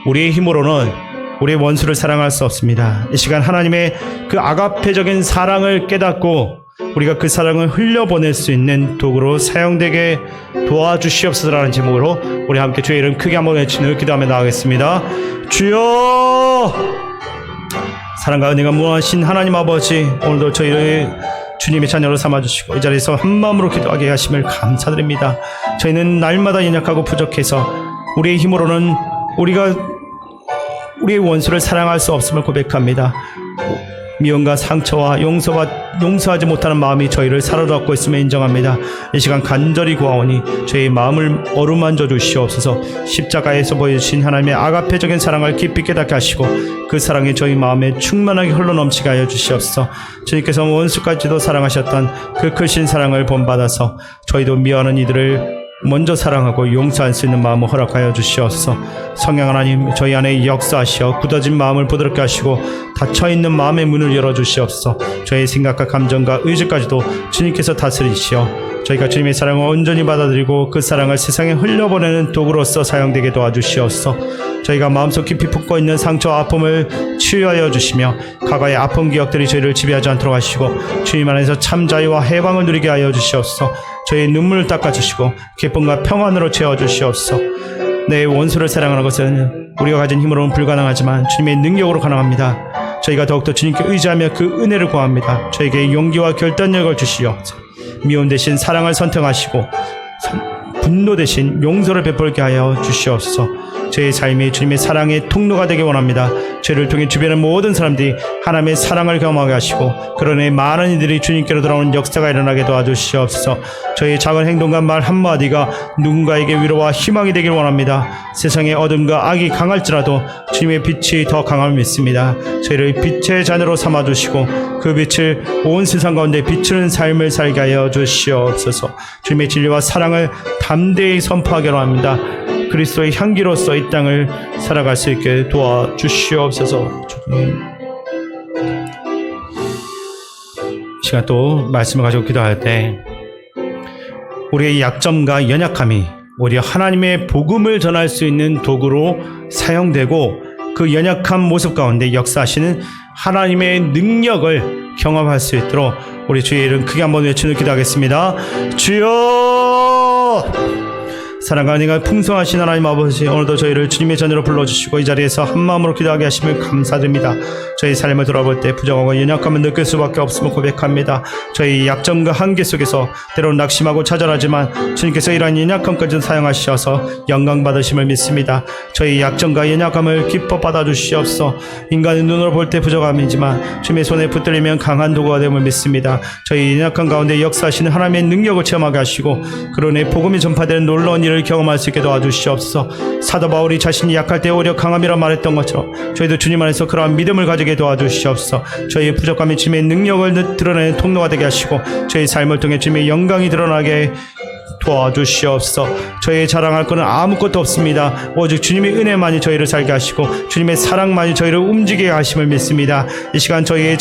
우리의 힘으로는 우리의 원수를 사랑할 수 없습니다. 이 시간 하나님의 그 아가페적인 사랑을 깨닫고 우리가 그 사랑을 흘려보낼 수 있는 도구로 사용되게 도와주시옵소서라는 제목으로 우리 함께 주의 이름 크게 한번 외치는 기도하며 나가겠습니다. 주여! 사랑과 은혜가 무한하신 하나님 아버지, 오늘도 저희를 주님의 자녀로 삼아주시고 이 자리에서 한마음으로 기도하게 하심을 감사드립니다. 저희는 날마다 연약하고 부족해서 우리의 힘으로는 우리가 우리의 원수를 사랑할 수 없음을 고백합니다. 미움과 상처와 용서하지 못하는 마음이 저희를 사로잡고 있음을 인정합니다. 이 시간 간절히 구하오니 저희의 마음을 어루만져 주시옵소서. 십자가에서 보여주신 하나님의 아가페적인 사랑을 깊이 깨닫게 하시고 그 사랑이 저희 마음에 충만하게 흘러넘치게 하여 주시옵소서. 주님께서 원수까지도 사랑하셨던 그 크신 사랑을 본받아서 저희도 미워하는 이들을 먼저 사랑하고 용서할 수 있는 마음을 허락하여 주시옵소서. 성령 하나님, 저희 안에 역사하시어 굳어진 마음을 부드럽게 하시고 닫혀있는 마음의 문을 열어주시옵소서. 저희의 생각과 감정과 의지까지도 주님께서 다스리시어 저희가 주님의 사랑을 온전히 받아들이고 그 사랑을 세상에 흘려보내는 도구로서 사용되게 도와주시옵소서. 저희가 마음속 깊이 품고 있는 상처와 아픔을 치유하여 주시며 과거의 아픈 기억들이 저희를 지배하지 않도록 하시고 주님 안에서 참 자유와 해방을 누리게 하여 주시옵소서. 저희의 눈물을 닦아주시고 기쁨과 평안으로 채워주시옵소서. 내 원수를 사랑하는 것은 우리가 가진 힘으로는 불가능하지만 주님의 능력으로 가능합니다. 저희가 더욱더 주님께 의지하며 그 은혜를 구합니다. 저에게 용기와 결단력을 주시옵소서. 미움 대신 사랑을 선택하시고 분노 대신 용서를 베풀게 하여 주시옵소서. 제 삶이 주님의 사랑의 통로가 되길 원합니다. 저를 통해 주변의 모든 사람들이 하나님의 사랑을 경험하게 하시고 그러니 많은 이들이 주님께로 돌아오는 역사가 일어나게 도와주시옵소서. 저의 작은 행동과 말 한마디가 누군가에게 위로와 희망이 되길 원합니다. 세상의 어둠과 악이 강할지라도 주님의 빛이 더 강함을 믿습니다. 저희를 빛의 자녀로 삼아주시고 그 빛을 온 세상 가운데 비추는 삶을 살게 하여 주시옵소서. 주님의 진리와 사랑을 담대히 선포하기로 합니다. 그리스도의 향기로서 이 땅을 살아갈 수 있게 도와주시옵소서. 이 시간 또 말씀을 가지고 기도할 때 우리의 약점과 연약함이 오히려 하나님의 복음을 전할 수 있는 도구로 사용되고 그 연약한 모습 가운데 역사하시는 하나님의 능력을 경험할 수 있도록 우리 주의 이름 크게 한번 외치는 기도하겠습니다. 주여! 사랑과 은혜가 풍성하신 하나님 아버지, 오늘도 저희를 주님의 자녀로 불러주시고 이 자리에서 한마음으로 기도하게 하심을 감사드립니다. 저희 삶을 돌아볼 때 부정하고 연약함을 느낄 수밖에 없음을 고백합니다. 저희 약점과 한계 속에서 때로는 낙심하고 좌절하지만 주님께서 이러한 연약함까지 사용하셔서 영광 받으심을 믿습니다. 저희 약점과 연약함을 기뻐 받아주시옵소서. 인간의 눈으로 볼 때 부족함이지만 주님의 손에 붙들리면 강한 도구가 됨을 믿습니다. 저희 연약함 가운데 역사하시는 하나님의 능력을 체험하게 하시고 그러니 복음이 전파되는 놀라운 일을 경험할 수 있게 도와주시옵소서. 사도 바울이 자신이 약할 때 오히려 강함이라 말했던 것처럼 저희도 주님 안에서 그러한 믿음을 가지게 도와주시옵소서. 저희의 부족함이 주님의 능력을 드러내는 통로가 되게 하시고 저희 삶을 통해 주님의 영광이 드러나게 도와주시옵소서. 저희의 자랑할 것은 아무것도 없습니다. 오직 주님의 은혜만이 저희를 살게 하시고 주님의 사랑만이 저희를 움직이게 하심을 믿습니다. 이 시간 저희의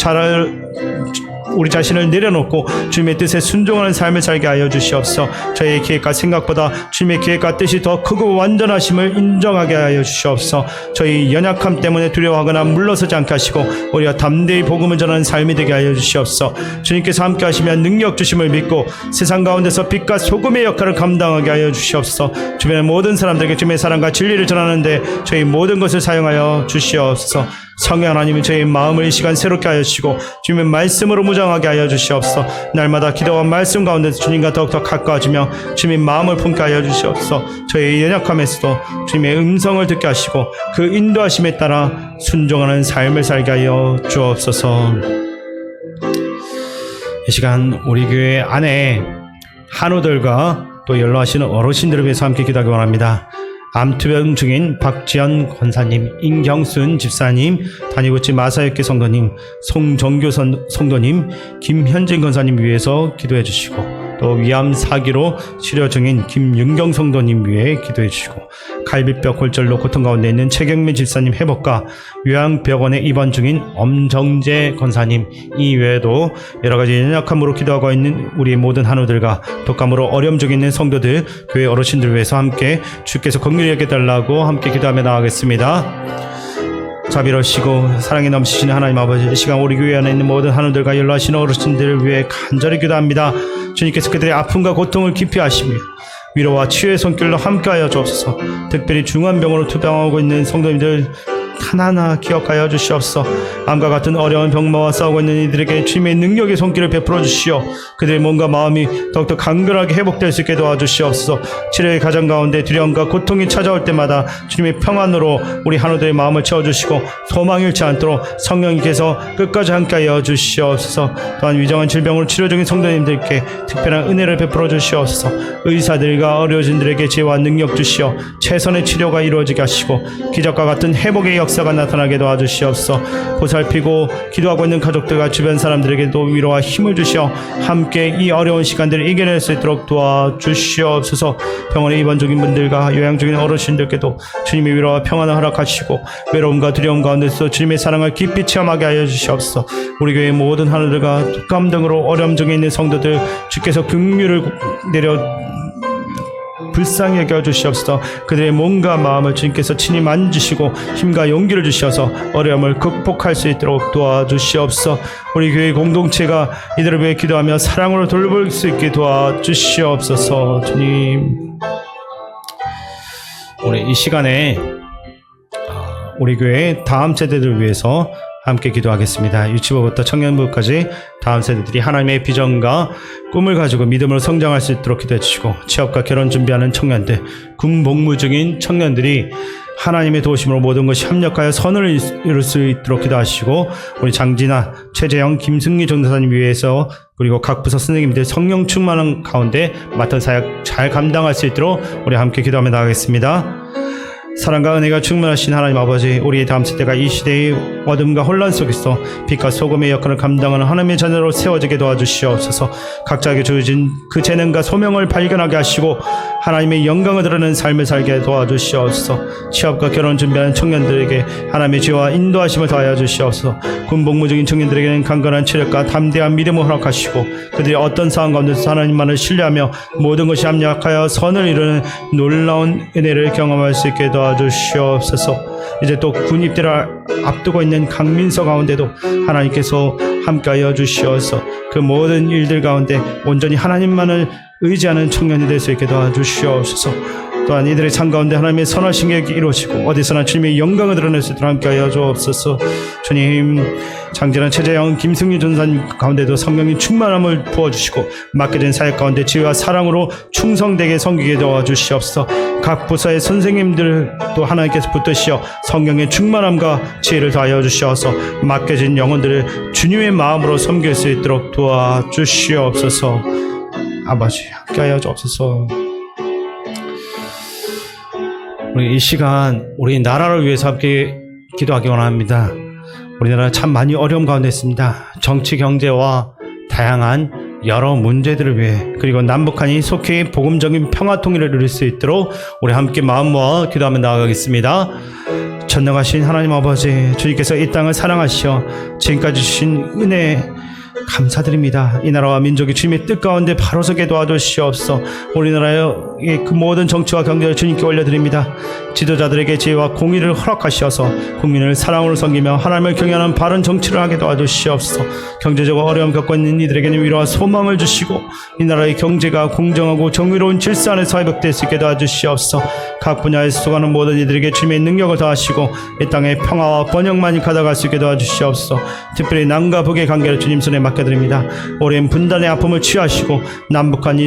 우리 자신을 내려놓고 주님의 뜻에 순종하는 삶을 살게 하여 주시옵소서. 저희의 계획과 생각보다 주님의 계획과 뜻이 더 크고 완전하심을 인정하게 하여 주시옵소서. 저희 연약함 때문에 두려워하거나 물러서지 않게 하시고 우리가 담대히 복음을 전하는 삶이 되게 하여 주시옵소서. 주님께서 함께 하시면 능력 주심을 믿고 세상 가운데서 빛과 소금의 역할을 감당하게 하여 주시옵소서. 주변의 모든 사람들에게 주님의 사랑과 진리를 전하는데 저희 모든 것을 사용하여 주시옵소서. 성령 하나님은 저희 마음을 이 시간 새롭게 하여 주시고 주님의 말씀으로 무장하게 하여 주시옵소서. 날마다 기도와 말씀 가운데서 주님과 더욱더 가까워지며 주님의 마음을 품게 하여 주시옵소서. 저희 연약함에서도 주님의 음성을 듣게 하시고 그 인도하심에 따라 순종하는 삶을 살게 하여 주옵소서. 이 시간 우리 교회 안에 한우들과 또 연로하시는 어르신들을 위해서 함께 기도하기 원합니다. 암투병 중인 박지연 권사님, 임경순 집사님, 단위고치 마사역기 성도님, 송정교 성도님, 김현진 권사님 위해서 기도해 주시고 또 위암 4기로 치료 중인 김윤경 성도님 위해 기도해 주시고 갈비뼈 골절로 고통 가운데 있는 최경민 집사님 회복과 요양병원에 입원 중인 엄정재 권사님 이외에도 여러가지 연약함으로 기도하고 있는 우리 모든 한우들과 독감으로 어려움 중에 있는 성도들, 교회 어르신들 위해서 함께 주께서 긍휼히 여겨달라고 함께 기도하며 나아가겠습니다. 자비로우시고 사랑이 넘치시는 하나님 아버지, 이 시간 우리 교회 안에 있는 모든 한우들과 연로하시는 어르신들을 위해 간절히 기도합니다. 주님께서 그들의 아픔과 고통을 깊이 아시며 위로와 치유의 손길로 함께하여 주옵소서. 특별히 중환병으로 투병하고 있는 성도님들 하나하나 기억하여 주시옵소서. 암과 같은 어려운 병마와 싸우고 있는 이들에게 주님의 능력의 손길을 베풀어 주시오. 그들의 몸과 마음이 더욱더 강건하게 회복될 수 있게 도와주시옵소서. 치료의 가정 가운데 두려움과 고통이 찾아올 때마다 주님의 평안으로 우리 한우들의 마음을 채워주시고 소망 잃지 않도록 성령님께서 끝까지 함께하여 주시옵소서. 또한 위중한 질병으로 치료 중인 성도님들께 특별한 은혜를 베풀어 주시옵소서. 의사들과 의료진들에게 지혜와 능력 주시어 최선의 치료가 이루어지게 하시고 기적과 같은 회복의 역사가 나타나게 도와주시옵소서. 보살피고 기도하고 있는 가족들과 주변 사람들에게도 위로와 힘을 주시어 함께 이 어려운 시간들을 이겨낼 수 있도록 도와주시옵소서. 병원에 입원 중인 분들과 요양 중인 어르신들께도 주님의 위로와 평안을 허락하시고 외로움과 두려움 가운데서 주님의 사랑을 깊이 체험하게 하여 주시옵소서. 우리 교회의 모든 하늘들과 독감 등으로 어려움 중에 있는 성도들 주께서 긍휼을 내려 불쌍히 여겨 주시옵소서. 그들의 몸과 마음을 주님께서 친히 만지시고 힘과 용기를 주셔서 어려움을 극복할 수 있도록 도와주시옵소서. 우리 교회 공동체가 이들을 위해 기도하며 사랑으로 돌볼 수 있게 도와주시옵소서. 주님, 우리 이 시간에 우리 교회 다음 세대들을 위해서 함께 기도하겠습니다. 유치부부터 청년부까지 다음 세대들이 하나님의 비전과 꿈을 가지고 믿음으로 성장할 수 있도록 기도해 주시고, 취업과 결혼 준비하는 청년들, 군 복무 중인 청년들이 하나님의 도우심으로 모든 것이 협력하여 선을 이룰 수 있도록 기도하시고, 우리 장진아, 최재영, 김승리 전도사님 위해서, 그리고 각 부서 선생님들 성령 충만한 가운데 맡은 사역 잘 감당할 수 있도록 우리 함께 기도하며 나가겠습니다. 사랑과 은혜가 충만하신 하나님 아버지, 우리의 다음 세대가 이 시대의 어둠과 혼란 속에서 빛과 소금의 역할을 감당하는 하나님의 자녀로 세워지게 도와주시옵소서. 각자에게 주어진 그 재능과 소명을 발견하게 하시고 하나님의 영광을 드러내는 삶을 살게 도와주시옵소서. 취업과 결혼 준비하는 청년들에게 하나님의 지혜와 인도하심을 더하여 주시옵소서. 군 복무 중인 청년들에게는 강건한 체력과 담대한 믿음을 허락하시고 그들이 어떤 상황 가운데서 하나님만을 신뢰하며 모든 것이 합력하여 선을 이루는 놀라운 은혜를 경험할 수 있게 도와주시옵소서. 이제 또 군 입대를 앞두고 있는 강민서 가운데도 하나님께서 함께하여 주시어서 그 모든 일들 가운데 온전히 하나님만을 의지하는 청년이 될 수 있게 도와주시옵소서. 또한 이들의 삶 가운데 하나님의 선하신 계획이 이루어지고 어디서나 주님의 영광을 드러낼 수 있도록 함께하여 주옵소서. 주님, 장진환, 최재영, 김승리 전사님 가운데도 성령의 충만함을 부어주시고 맡겨진 사역 가운데 지혜와 사랑으로 충성되게 섬기게 도와주시옵소서. 각 부서의 선생님들도 하나님께서 붙드시어 성령의 충만함과 지혜를 더하여 주시어서 맡겨진 영혼들을 주님의 마음으로 섬길 수 있도록 도와주시옵소서. 아버지, 함께하여 주옵소서. 우리 이 시간 우리 나라를 위해서 함께 기도하기 원합니다. 우리나라 참 많이 어려움 가운데 있습니다. 정치, 경제와 다양한 여러 문제들을 위해, 그리고 남북한이 속히 복음적인 평화 통일을 이룰 수 있도록 우리 함께 마음 모아 기도하며 나아가겠습니다. 전능하신 하나님 아버지, 주님께서 이 땅을 사랑하시어 지금까지 주신 은혜 감사드립니다. 이 나라와 민족이 주님의 뜻 가운데 바로 서게 도와주시옵소서. 우리나라의 그 모든 정치와 경제를 주님께 올려드립니다. 지도자들에게 지혜와 공의를 허락하시어서 국민을 사랑으로 섬기며 하나님을 경외하는 바른 정치를 하게 도와주시옵소서. 경제적으로 어려움 겪고 있는 이들에게는 위로와 소망을 주시고 이 나라의 경제가 공정하고 정의로운 질서 안에서 회복될 수 있게 도와주시옵소서. 각 분야에서 수고하는 모든 이들에게 주님의 능력을 더하시고 이 땅에 평화와 번영만이 가져갈 수 있게 도와주시옵소서. 특별히 남과 북의 관계를 주님 손에 맡겨드립니다. 오랜 분단의 아픔을 취하시고 남북한이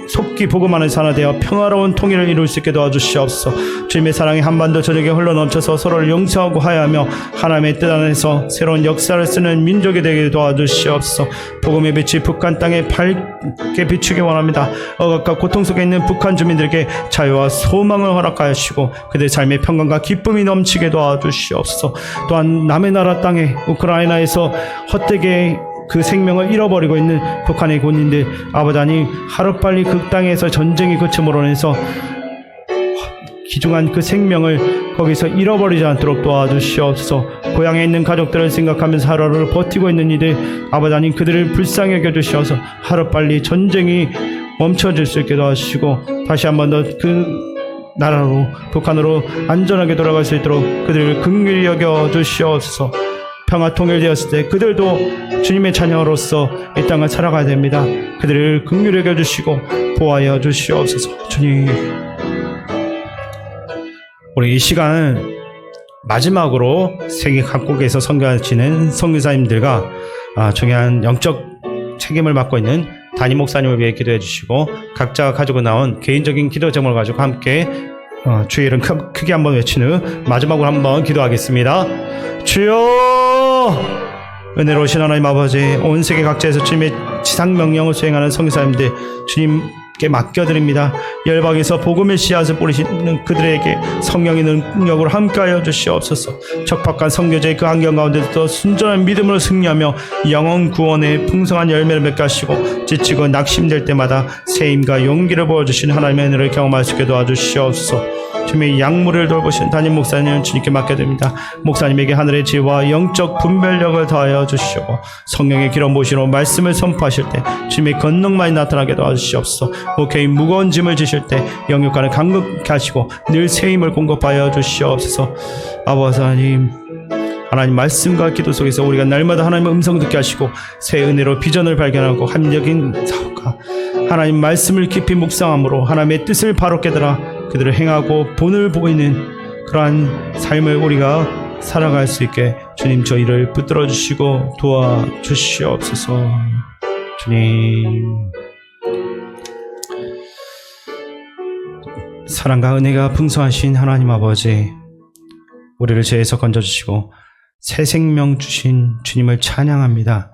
속기 복음하는 산화되어 평화로운 통일을 이룰 수 있게 도와주시옵소서. 주님의 사랑이 한반도 전역에 흘러넘쳐서 서로를 용서하고 화해하며 하나님의 뜻 안에서 새로운 역사를 쓰는 민족이 되게 도와주시옵소서. 복음의 빛이 북한 땅에 밝게 비추기 원합니다. 억압과 고통 속에 있는 북한 주민들에게 자유와 소망을 허락하시고 그들의 삶의 평강과 기쁨이 넘치게 도와주시옵소서. 또한 남의 나라 땅에 우크라이나에서 헛되게 그 생명을 잃어버리고 있는 북한의 군인들, 아버지 하나님, 하루빨리 그 땅에서 전쟁이 그침으로 인해서 귀중한 그 생명을 거기서 잃어버리지 않도록 도와주시옵소서. 고향에 있는 가족들을 생각하면서 하루를 버티고 있는 이들, 아버지 하나님, 그들을 불쌍히 여겨주시어서 하루빨리 전쟁이 멈춰질 수 있게 도와주시고 다시 한 번 더 그 나라로, 북한으로 안전하게 돌아갈 수 있도록 그들을 긍휼히 여겨주시옵소서. 평화 통일되었을 때 그들도 주님의 자녀로서 이 땅을 살아가야 됩니다. 그들을 긍휼히 여겨주시고 보호하여 주시옵소서. 주님, 우리 이 시간은 마지막으로 세계 각국에서 선교하시는 선교사님들과 중요한 영적 책임을 맡고 있는 담임 목사님을 위해 기도해 주시고 각자가 가지고 나온 개인적인 기도 제목을 가지고 함께 주의 이름 크게 한번 외친 후 마지막으로 한번 기도하겠습니다. 주여, 은혜로우신 하나님 아버지, 온 세계 각지에서 주님의 지상 명령을 수행하는 선교사님들 주님께 맡겨드립니다. 열방에서 복음의 씨앗을 뿌리시는 그들에게 성령의 능력으로 함께하여 주시옵소서. 척박한 선교제의 그 환경 가운데서 순전한 믿음으로 승리하며 영혼 구원의 풍성한 열매를 맺게 하시고 지치고 낙심될 때마다 세임과 용기를 보여주시는 하나님의 은혜를 경험할 수 있게 도와주시옵소서. 주님의 약물을 돌보시는 담임 목사님은 주님께 맡겨드립니다. 목사님에게 하늘의 지혜와 영적 분별력을 더하여 주시고 성령의 기름 부으시로 말씀을 선포하실 때 주님의 권능만이 나타나게 도와주시옵소서. 오케이 무거운 짐을 지실 때 영육간을 강건케 하시고 늘 새 힘을 공급하여 주시옵소서. 아버지 하나님 말씀과 기도 속에서 우리가 날마다 하나님의 음성 듣게 하시고 새 은혜로 비전을 발견하고 합력인 사업과 하나님 말씀을 깊이 묵상함으로 하나님의 뜻을 바로 깨달아 그들을 행하고 본을 보이는 그러한 삶을 우리가 살아갈 수 있게 주님 저희를 붙들어 주시고 도와주시옵소서. 주님 사랑과 은혜가 풍성하신 하나님 아버지, 우리를 죄에서 건져주시고 새 생명 주신 주님을 찬양합니다.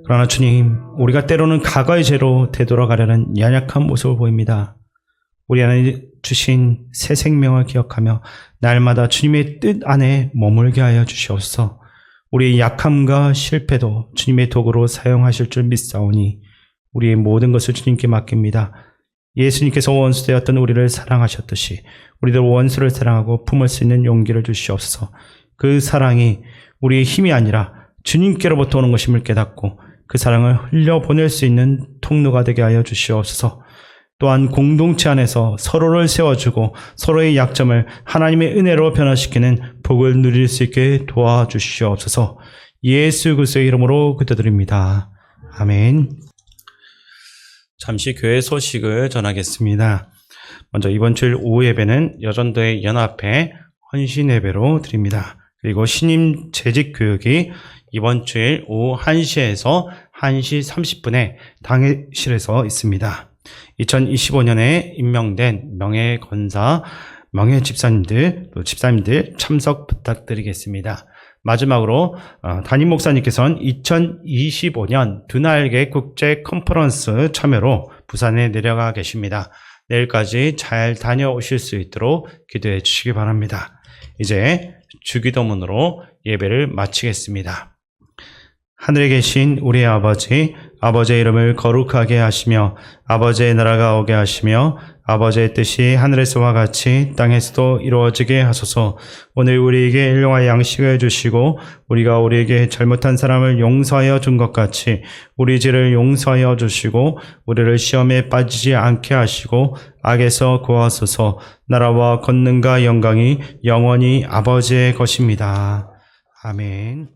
그러나 주님, 우리가 때로는 과거의 죄로 되돌아가려는 연약한 모습을 보입니다. 우리 안에 주신 새 생명을 기억하며 날마다 주님의 뜻 안에 머물게 하여 주시옵소서. 우리의 약함과 실패도 주님의 도구로 사용하실 줄 믿사오니 우리의 모든 것을 주님께 맡깁니다. 예수님께서 원수 되었던 우리를 사랑하셨듯이 우리도 원수를 사랑하고 품을 수 있는 용기를 주시옵소서. 그 사랑이 우리의 힘이 아니라 주님께로부터 오는 것임을 깨닫고 그 사랑을 흘려보낼 수 있는 통로가 되게 하여 주시옵소서. 또한 공동체 안에서 서로를 세워주고 서로의 약점을 하나님의 은혜로 변화시키는 복을 누릴 수 있게 도와주시옵소서. 예수 그리스도의 이름으로 기도드립니다. 아멘. 잠시 교회 소식을 전하겠습니다. 먼저 이번 주일 오후 예배는 여전도의 연합회 헌신 예배로 드립니다. 그리고 신임 재직 교육이 이번 주일 오후 1시에서 1시 30분에 당회실에서 있습니다. 2025년에 임명된 명예권사, 명예집사님들, 또 집사님들 참석 부탁드리겠습니다. 마지막으로 담임 목사님께서는 2025년 두날개 국제 컨퍼런스 참여로 부산에 내려가 계십니다. 내일까지 잘 다녀오실 수 있도록 기도해 주시기 바랍니다. 이제 주기도문으로 예배를 마치겠습니다. 하늘에 계신 우리 아버지, 아버지의 이름을 거룩하게 하시며 아버지의 나라가 오게 하시며 아버지의 뜻이 하늘에서와 같이 땅에서도 이루어지게 하소서. 오늘 우리에게 일용할 양식을 주시고 우리가 우리에게 잘못한 사람을 용서하여 준 것 같이 우리 죄를 용서하여 주시고 우리를 시험에 빠지지 않게 하시고 악에서 구하소서. 나라와 권능과 영광이 영원히 아버지의 것입니다. 아멘.